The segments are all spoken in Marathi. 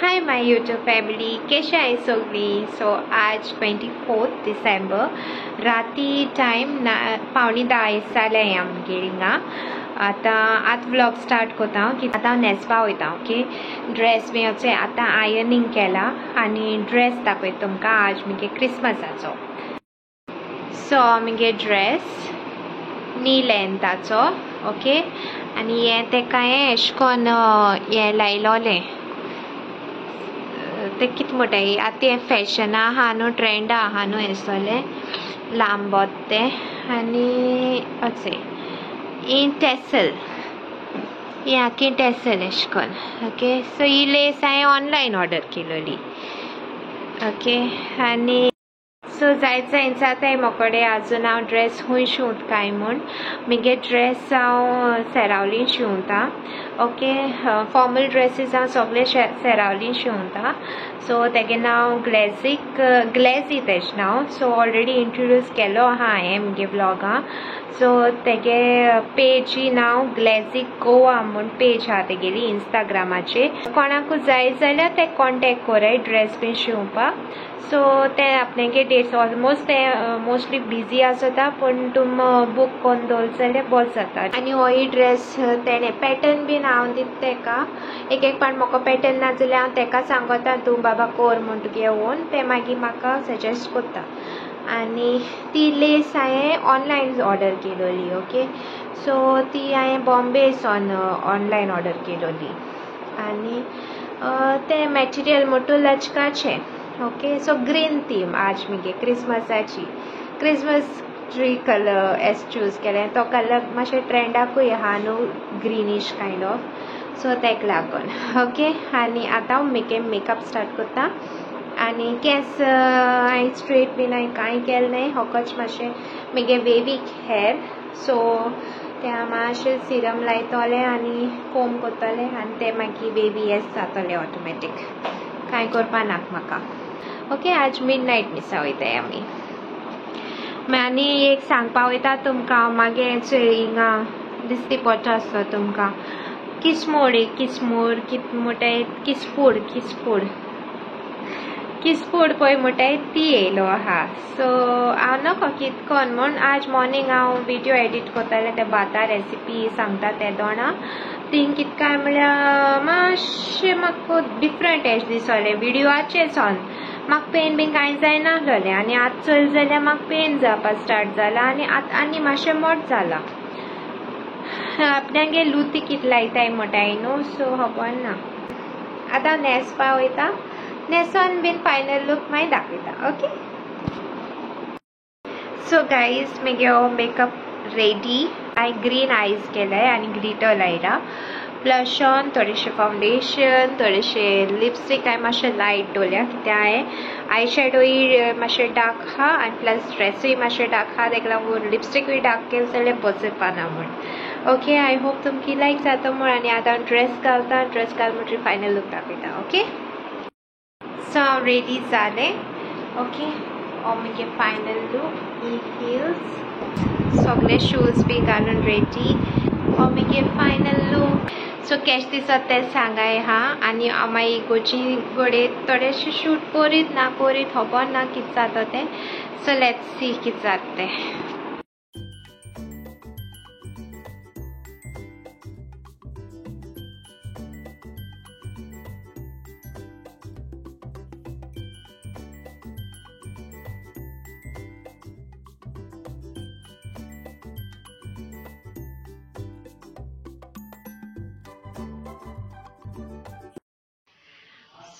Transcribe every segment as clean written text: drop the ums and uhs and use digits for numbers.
हाय माय यूट्यूब फॅमिली, कशें आहाय सगळीं. सो आज 24 डिसेंबर राती टायम 9:45 जाले आमगेर हिंगा. आतां व्लॉग स्टार्ट कोता की आतां न्हेसपा वयता. ओके, ड्रेस बी आतां आयनिंग केला आनी ड्रेस दाखयता तुमकां आज मगे क्रिसमसाचो. सो मगे ड्रेस नी लेंथाचो. ओके, आनी हें तेका एशें कोन्न हें लायलोलें ते कित म्हणटाय आतां तें फॅशना आहा न्हू, ट्रेंडा आहा न्हू हेसोलें लांबोत ते. आनी अशें इन टॅसल ही आखी टॅसल एशें कोन्न. ओके, सो ही लेस हांवें ऑनलायन ऑर्डर केलोली. ओके, आनी सो जायत जाताय मोकोडे आजून हांव ड्रेस खूंय शिंवत काय म्हूण. मगे ड्रेस हांव सेरावलीन शिंवता. ओके, फॉर्मल ड्रेसीस हांव सगळे सेरावलीन शिंवता. सो तेगे नांव ग्लेझी तेजें नांव. सो ऑलरेडी इंट्रोड्यूस केलो आहा हांवें मगे व्लॉगां. सो तेगे पेजी नांव ग्लेझी गोवा म्हूण पेज आहा तेगेली इंस्टाग्रामाचेर. कोणाकूय जाय जाल्यार ते कॉन्टेक्ट कोराय ड्रेस बीन शिंवपाक. सो ते आपणगे डेट्स ऑलमोस्ट ते मोस्टली बिजी आसता, पूण तुम बूक कोन्न दवरत जाल्यार बोर जाता. आनी हो ड्रेस तेणे पॅटर्न बीन हांव दिता तेका. एक पाट म्हाका पॅटर्न ना जाल्यार हांव तेका सांगता तूं बाबा कोर म्हूण तुगे ओन. ते मागीर म्हाका सजेस्ट कोत्ता. आनी ती लेस हांवें ऑनलायन ऑर्डर केलोली. ओके, सो ती हांवें बॉम्बे सावन ऑनलायन ऑर्डर केलोली. आनी ते मॅटेरियल मोटू लचकाचें. ओके, सो ग्रीन थीम आज मगे क्रिसमसाची. क्रिसमस ट्री कलर एस चूज केलें. तो कलर मातशें ट्रेंडाकूय आहा न्हू, ग्रीनीश कायंड ऑफ. सो तेका लागून. ओके, आनी आतां हांव मेकअप स्टार्ट कोत्ता. आनी केंस हांवें स्ट्रेट बीन हांवें कांय केलें नाय. होकोच मातशें मगे वेवी हेर. सो ते हांव मातशें सिरम लायतोलें आनी कोम कोत्तोलें आनी ते मागीर वेवी हेर जातोलें ऑटोमॅटीक. कांय कोरपा नाका म्हाका. ओके, आज मिडनायट मिसा वयताय आमी. आनी एक सांगपा वयता तुमकां मागे हिंगा दिसती पडटा आसतो तुमकां किसमोड. कित म्हणटाय किसफूड पळय म्हणटाय ती येयलो आहा. सो हांव नको कित कोन्न म्हूण आज मॉर्निंग हांव विडियो एडीट कोत्तालें ते भाता रेसिपी सांगता ते दोना. थिंग कित काय म्हळ्यार मातशें म्हाका डिफरंट एश दिसोलें विडियोचेर सोन. म्हाका पेन बीन कांय जायनासलोलें आनी आतां चल जाल्यार म्हाका पेन जावपा स्टार्ट जाला आनी आतां आनी मातशें मोट जाला. आपणागे लुती कित लायताय म्हणटाय न्हू, सो खबर ना. आतां न्हेसपा वयता. न्हेसोन बीन फायनल लूक मागीर दाखयता. ओके, सो गायज मगे हो मेकअप रेडी. हांवें ग्रीन आयज केलाय आनी ग्लिटर लायला. ब्लश ऑन, थोडेशें फावंडेशन, थोडेशें लिपस्टीक हांवें मातशें लायट दवरल्या कित्याक हांवें आय शॅडोय मातशें डार्क आहा आनी प्लस ड्रेसूय मातशें डार्क आहा. तेका लागून लिपस्टीकूय डार्क केलें जाल्यार बसपाना म्हूण. ओके, आय होप तुमकां लायक जाता म्हूण. आनी आतां ड्रेस घालता. ड्रेस घाल म्हणटरी फायनल लूक दाखयता. ओके, सो हांव रेडी जालें. ओके, हो मगे फायनल लूक. ही हिल्स सगळे शूज बी घालून रेडी. हो मगे फायनल लूक. सो केश दिसता तें सांगाय हा. आनी हांव मागीर इगोर्जी घोडे थोडेशें शूट कोरीत ना कोरीत खबर ना कित जाता तें. सो लेट्स सी कित जाता तें.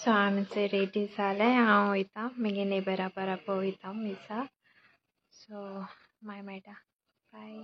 सो आमचें रेडी जालें. हांव वयता मगे नेबरा बराबर वयता मिसा. सो मागीर मेळटा. Bye.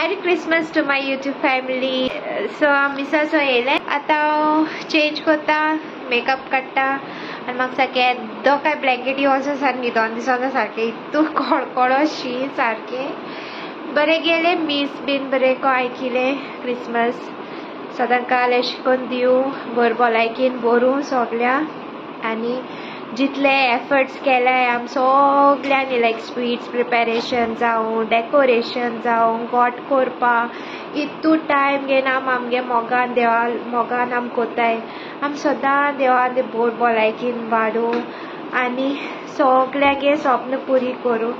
Merry Christmas to my YouTube family. So मिसा सो येयले आतां हांव चेंज करता मेकअप काडटा आनी म्हाका सारकें दोकाय ब्लँकेटी वचो सारकें न्हिदोन दिसोना सारकें इतू कळकळो शी सारकें बरें गेले मीस बीन बरें को आयकिलें क्रिसमस सदां काल अशें करून दिवं बरें भलायकेन बरूं सगल्या आनी जितले एफर्ट्स केल्याय आम सगल्यांनी लायक स्वीट्स प्रिपेरेशन जावं डेकोरेशन जावं गोट करपा इतू टायम घेवन आमगे मोगान देवा मोगान आम कोत्ताय आम सदां देवान बोर भलायकेन वाडूं आनी सगल्यांगे स्वप्न पुरी करूं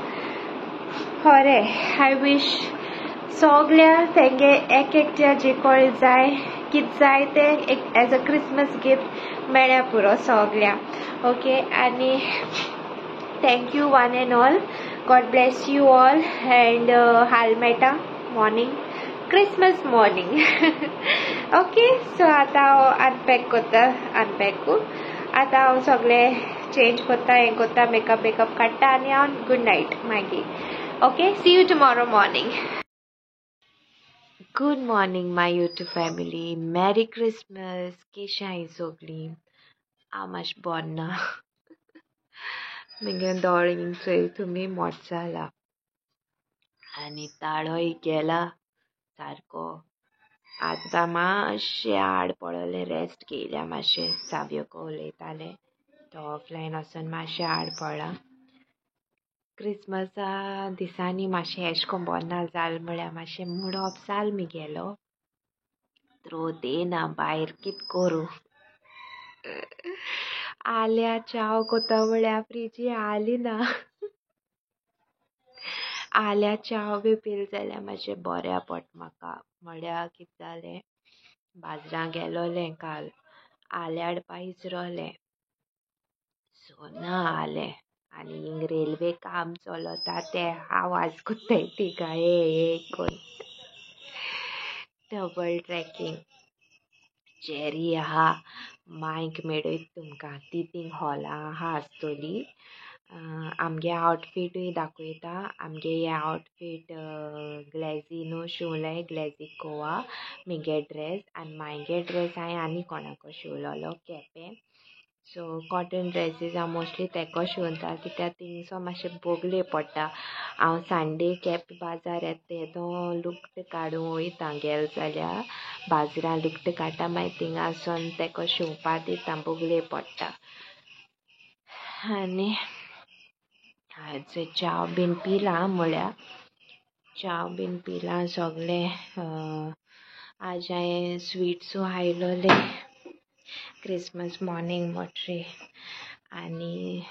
खरें आय विश सगल्या तेंगे एक एकट्या जे कोळ जाय कितें जाय तें एक एज अ क्रिसमस गिफ्ट मेळ्ळ्या पुरो सगल्या ओके आनी thank you one end all God bless you all end हाल मेळटा morning Christmas morning okay so आतां हांव अनपॅक करता अनपॅकू आतां हांव सगळें चेंज करता हें करता मेकअप काडटा आनी हांव गूड नायट मागीर okay see you tomorrow morning good morning my YouTube family merry Christmas केशांय सगलीं हांव मातशें बरो ना म्हगे दोळींक चोय तुमी मोठ जाला आनी ताळोय गेला सारको आतां मातशें आड पडलें रेस्ट घेयल्या मातशें सावयको उलयतालें तो ऑफलायन वचोन मातशें आड पडला क्रिसमसा दिसांनी मातशें एशें कोन्न बरो जाल म्हळ्यार मातशें मूड ऑफ जाल म्हगेलो थ्रोत येना भायर कितें करूं आल्या चाव कोता म्हळ्यार फ्रिजी आली ना आल्या चाव बी पील जाल्यार मातशें बऱ्या पडटा म्हाका म्हळ्यार कितें जालें बाजरां गेलोलें काल आल्या हाडपा इसरोलें सो ना आलें आनी हिंग रेल्वे काम चलता ते आवाज कोत्ताय तिका हे कोन्न डबल ट्रॅकिंग चॅरी आहा मायक मेळयत तुमकां ती थिंग हॉलां आहा आसतोली आमगे आउटफीटूय दाखयता आमगे हे आउटफीट ग्लेझिनो शिवलें ग्लेझीक गोवा म्हगे ड्रेस आनी मायगे ड्रेस हांवें आनी कोणाको शिवलोलो केपें सो कॉटन ड्रेसीस हांव मोस्टली तेको शिंवता कित्याक थिंगसो मातशें बोगले पडटा हांव संडे केपें बाजार येता येदो लुगट काडूं वयता गेल जाल्यार बाजरां लुगट काडटा मागीर थिंगासोन तेको शिंवपा दिता बोगले पडटा आनी चाव बीन पिलां म्हळ्यार चाव बीन पिलां सगलें आज हांवें स्वीट्सू हायलोले क्रिसमस मॉर्निंग मोटरी आनी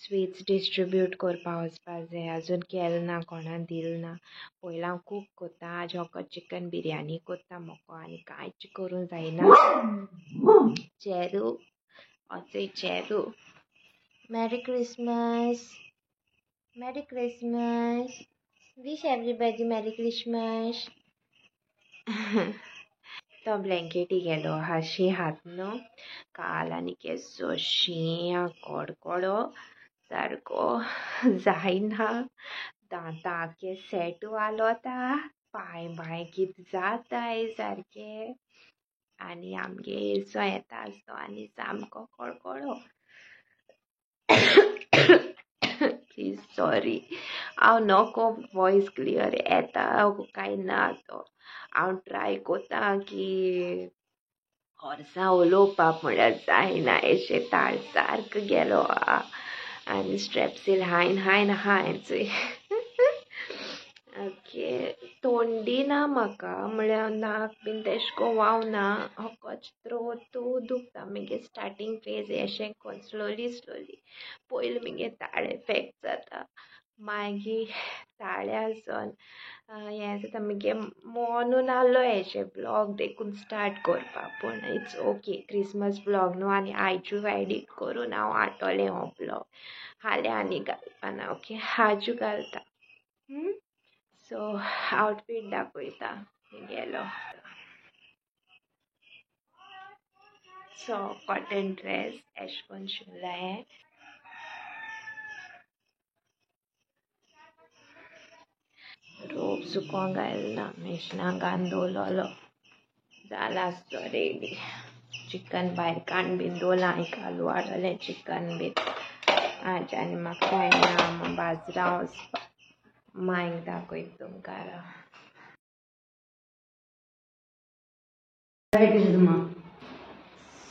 स्वीट्स डिस्ट्रिब्यूट करपा वचपा जाय आजून केल ना कोणा दिल ना पयलीं हांव कूक कोत्ता आज होको चिकन बिरयानी कोत्ता मोको आनी कांयच करूं जायना चेरू ओचय चेरू merry Christmas wish everybody merry Christmas तो ब्लँकेटी गेलो हाशी हात न्हू काल आनी केसो शीं कडकडो सारको जायना दांताके सेट वालोता पांय बाय कितें जाताय सारकें आनी आमगे येसो येता आसतो आनी सामको कडकडो प्लीज सॉरी हांव नोको वॉयस क्लियर येता काय ना तो हांव ट्राय कोत्ता की होर्सां उलोवपा म्हळ्यार जायना एशें ताळ सारको गेलो आनी स्ट्रेप्सील हायन चोय ओके तोंडी ना म्हाका म्हळ्यार नाक बीन तेशें को वावना होकोच थ्रोतू दुखता मगे स्टार्टींग फेज एशें कोन्न स्लोली पयलीं मगे ताळे इफेक्ट जाता मागीर ताळ्यासून हें जाता मगे मोनून आहलो एशें ब्लॉग देखून स्टार्ट करपा पूण इट्स ओके क्रिसमस ब्लॉग न्हू आनी आयजू एडीट करून हांव हाडटोलें हो ब्लॉग हाल्या आनी घालपाना ओके आजू घालता सो आउटफीट दाखयता गेलो सो कॉटन ड्रेस एशें कोन्न शिवला हें रोप सुकोंक घालना मिशनाक घालून दवरलेलो जाला आसतो रेडी. चिकन भायर काडून बीन दवरलां हांवें कालू हाडलें चिकन बीन आज आनी म्हाका टायम बाजरां वचपाक मांयक दाखयता तुमकां.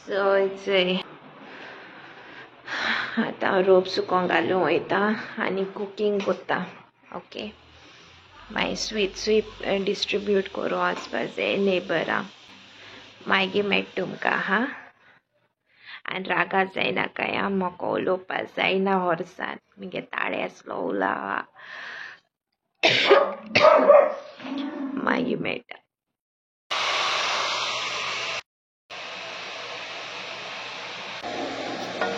चोय आतां रोप सुकोंक घालूंक वयता आनी कुकींग कोत्ता. ओके मागीर स्वीट डिस्ट्रिब्यूट करूं वचपा जाय नेबरां. मागीर मेळटा तुमकां हां. आनी रागा जायनाका ह्या मोको उलोवपा जायना वर्सान मुगे ताळे आसलो उलोवा मागीर मेळटा.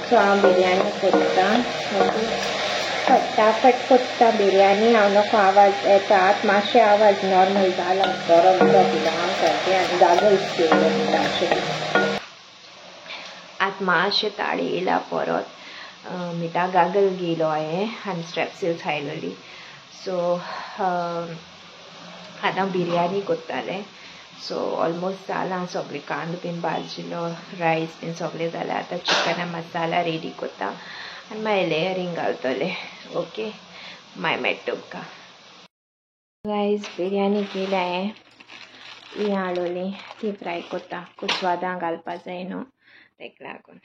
सो हांव बिरयानी कोत्ता. फटाफट कोत्ता बिरयानी. हांव नोको आवाज येतात मातशें आवाज नॉर्मल जाला गरम जाता हांव करचें आनी गागल्स घेवन मातशें आतां मातशें ताळी येयला परत मिठा गागल घेयलो हांवें आनी स्ट्रेप्सिल्स हायलोली. सो आतां बिरयानी कोत्तालें. सो ऑलमोस्ट जालां सगळें कांदो बीन भाजिलो रायस बीन सगळें जालें. आतां चिकना मसाला रेडी कोत्ता आनी मागीर लेयरींग घालतलें. ओके मागीर मेळटा तुमकां. रायस बिरयानी केली हांवें ही हाडोली ती फ्राय कोत्ता. कुसवादां घालपा जाय न्हू तेका लागून.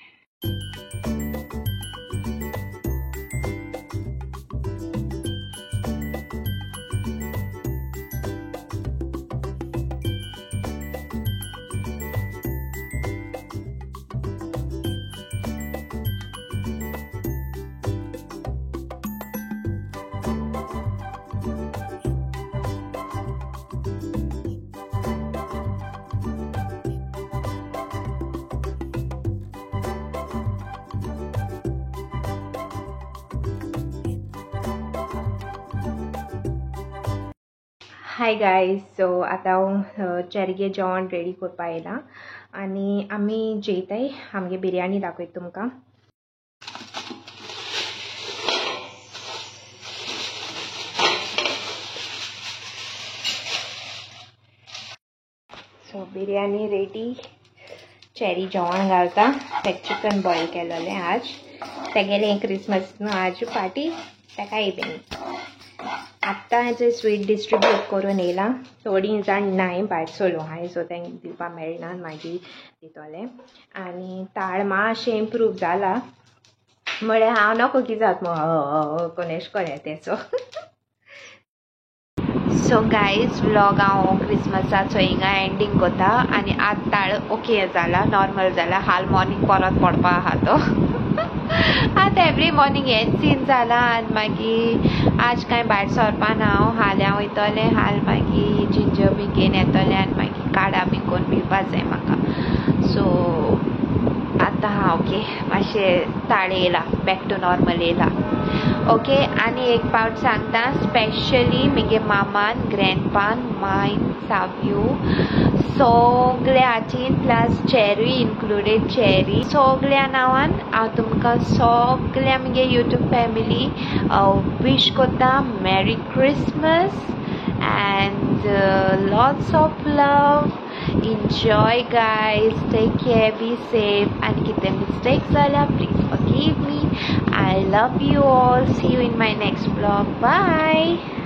Hi guys. सो आतां हांव चेरगे जेवण रेडी करपा येयलां आनी आमी जेयताय. आमगे बिरयानी दाखयता तुमकां. So biryani ready. चेरी जेवण घालता. तेका चिकन बॉयल केलोलें आज. तेगेलें क्रिसमस न्हू आज पार्टी तेकाय बीन. आत्तां हेजें स्वीट डिस्ट्रिब्यूट करून येयलां. थोडीं जाण नाय भायर सोलो हांवें सो तेंकां दिवपा मेळना मागीर दितोलें. आनी ताळ मातशें इम्प्रूव जाला म्हळ्यार हांव नोको कितें जाता कोण एशें कोन्न येता सो. सो गायज व्लॉग हांव क्रिसमसाचो हिंगा एंडींग कोत्ता आनी आतां ताळ ओके जाला नॉर्मल जाला. हाल मॉर्निंग परत पडपा आहा तो आतां एवरी मॉर्निंग हेच सीन जाला. आनी मागीर आज कांय भायर सरपा ना हांव. हाल्या वयतलें हाल मागीर जिंजर बी घेवन येतलें आनी मागीर काडा बी करून पिवपा जाय म्हाका. सो आतां हांव ओके मातशें ताळ येयला बॅक टू नॉर्मल येयला. ओके आनी एक पावट सांगता स्पेशली म्हगे मामान ग्रँडपान मायन साव्यू सगळ्या हाचीन प्लस चेरी इन्क्लुडेड चेरी सगळ्या नांवान हांव तुमकां सगळ्या म्हगे यूट्यूब फॅमिली विश कोत्ता मेरी Christmas and lots of love. Enjoy guys, take care, be safe and kite mistakes zala please forgive me. I love you all. See you in my next vlog. Bye.